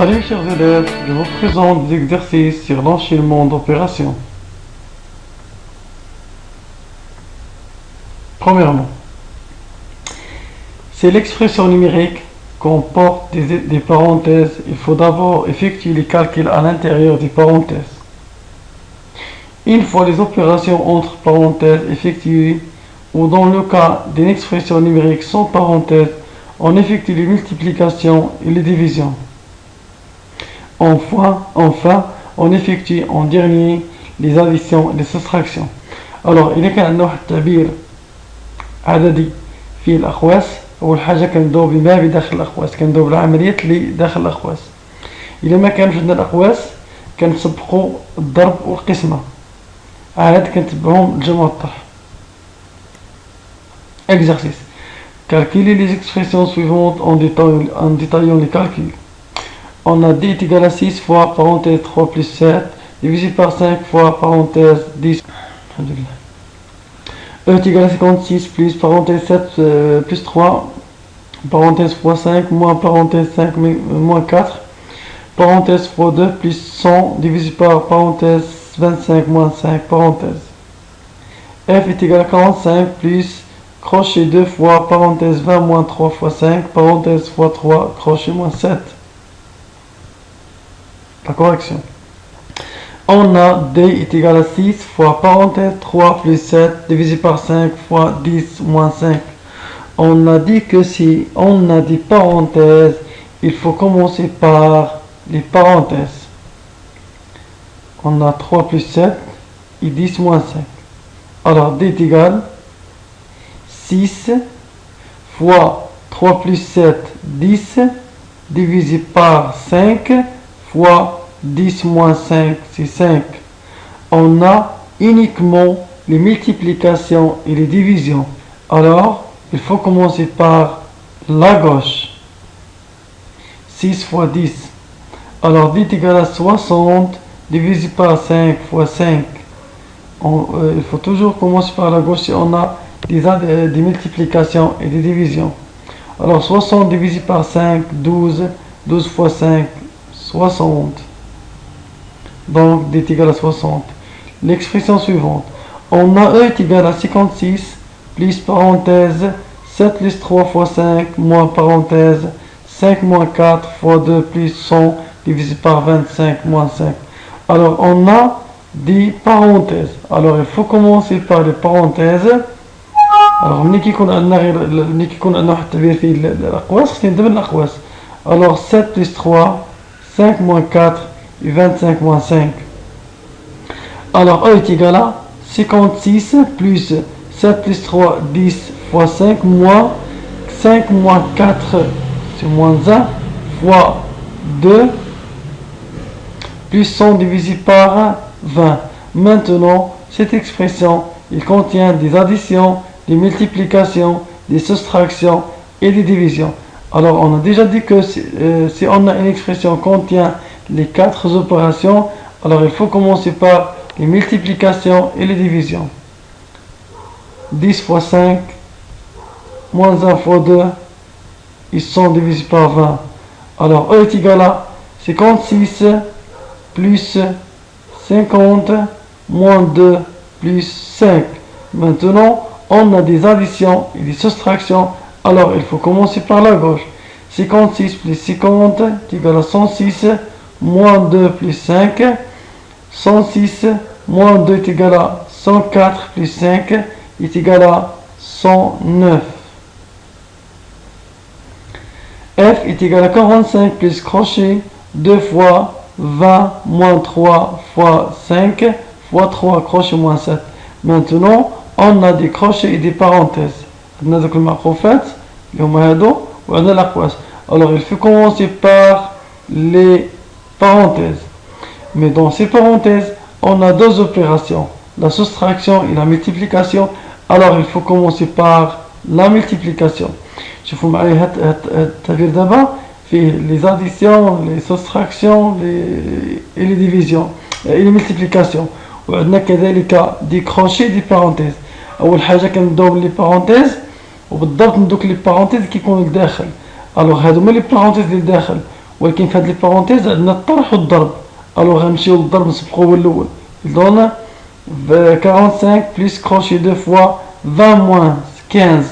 Salut chers élèves, je vous présente des exercices sur l'enchaînement d'opérations. Premièrement, si l'expression numérique comporte des parenthèses, il faut d'abord effectuer les calculs à l'intérieur des parenthèses. Une fois les opérations entre parenthèses effectuées, ou dans le cas d'une expression numérique sans parenthèses, on effectue les multiplications et les divisions. Enfin, on effectue en dernier les additions et les soustractions. Alors, إذا كان عندنا واحد التعبير عددي فيه الأقواس، أول حاجة كنبداو بما بداخل الأقواس، كنبداو بالعمليات اللي داخل الأقواس. إذا ما كانش عندنا الأقواس كنسبقوا الضرب والقسمة، عاد كنتبعهم الجمع والطرح. Exercice. Calculer les expressions suivantes en détaillant les calculs. On a d est égal à 6 fois parenthèse 3 plus 7 divisé par 5 fois parenthèse 10. E est égal à 56 plus parenthèse 7 plus 3 parenthèse fois 5 moins parenthèse 5 moins 4 parenthèse fois 2 plus 100 divisé par parenthèse 25 moins 5 parenthèse. F est égal à 45 plus crochet 2 fois parenthèse 20 moins 3 fois 5 parenthèse fois 3 crochet moins 7. La correction. On a D est égal à 6 fois parenthèse 3 plus 7 divisé par 5 fois 10 moins 5. On a dit que si on a des parenthèses, il faut commencer par les parenthèses. On a 3 plus 7 et 10 moins 5. Alors D est égal 6 fois 3 plus 7, 10 divisé par 5 fois 10 moins 5, c'est 5. On a uniquement les multiplications et les divisions. Alors, il faut commencer par la gauche. 6 fois 10. Alors, 10 est égal à 60 divisé par 5 fois 5. Il faut toujours commencer par la gauche si on a des multiplications et des divisions. Alors, 60 divisé par 5, 12. 12 fois 5, 60. Donc, d est égal à 60. L'expression suivante. On a E est égal à 56 plus parenthèse 7 plus 3 fois 5 moins parenthèse 5 moins 4 fois 2 plus 100 divisé par 25 moins 5. Alors, on a des parenthèses. Alors, il faut commencer par les parenthèses. Alors, ملي كيكون عندنا واحد التعبير فيه الأقواس خصنا نبدا بالأقواس. Alors, 7 plus 3, 5 moins 4 et 25 moins 5. Alors, E est égal à 56 plus 7 plus 3, 10 fois 5 moins 5 moins 4, c'est moins 1, fois 2 plus 100 divisé par 20. Maintenant, cette expression, il contient des additions, des multiplications, des soustractions et des divisions. Alors, on a déjà dit que si on a une expression qui contient les 4 opérations, alors il faut commencer par les multiplications et les divisions. 10 fois 5, moins 1 fois 2, ils sont divisés par 20. Alors, E est égal à 56 plus 50 moins 2 plus 5. Maintenant, on a des additions et des soustractions. Alors, il faut commencer par la gauche. 56 plus 50 est égal à 106, moins 2 plus 5. 106 moins 2 est égal à 104 plus 5 est égal à 109. F est égal à 45 plus crochet 2 fois 20 moins 3 fois 5 fois 3 crochet moins 7. Maintenant, on a des crochets et des parenthèses. Alors, il faut commencer par les parenthèses. Mais dans ces parenthèses, on a deux opérations, la soustraction et la multiplication. Alors, il faut commencer par la multiplication. Je vous montre d'abord les additions, les soustractions et les divisions et les multiplications. وعندنا كذلك دي كروشي دي بارونتيز. اول حاجه كنبداو باللي بارونتيز وبالضبط من دوك لي بارونتيز كيكونوا لداخل. الوغ هادو هما لي بارونتيز اللي لداخل ولكن في هاد لي بارونتيز عندنا الطرح والضرب. الوغ غنمشيو للضرب نسبقو الاول. دون 45 plus crochet 2 fois 20 moins 15.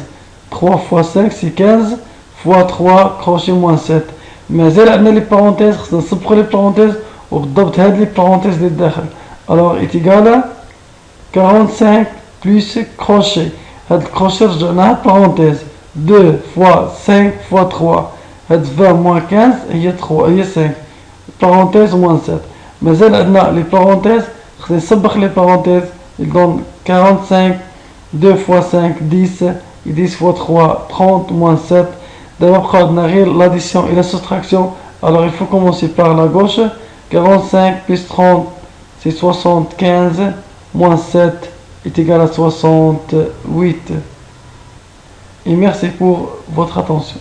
3 fois 5 c'est 15 fois 3 crochet moins 7. مازال عندنا لي بارونتيز خصنا نسبقو لي بارونتيز وبالضبط هاد لي بارونتيز اللي داخل. الوغ ايتيغال 45 plus crochet. هاد الكروشي رجعناها بارونتيز 2 fois 5 fois 3. هاد 20 moins 15 هي 3 هي 5 بارونتيز moins 7. مازال عندنا لي بارونتيز خصني نسبق لي بارونتيز. il donne 45 2 fois 5 10 et 10 fois 3 30 moins 7. دابا بقى عندنا غير l'addition et la soustraction. Alors il faut commencer par la gauche. 45 plus 30 c'est 75 moins 7 est égal à 68. Et merci pour votre attention.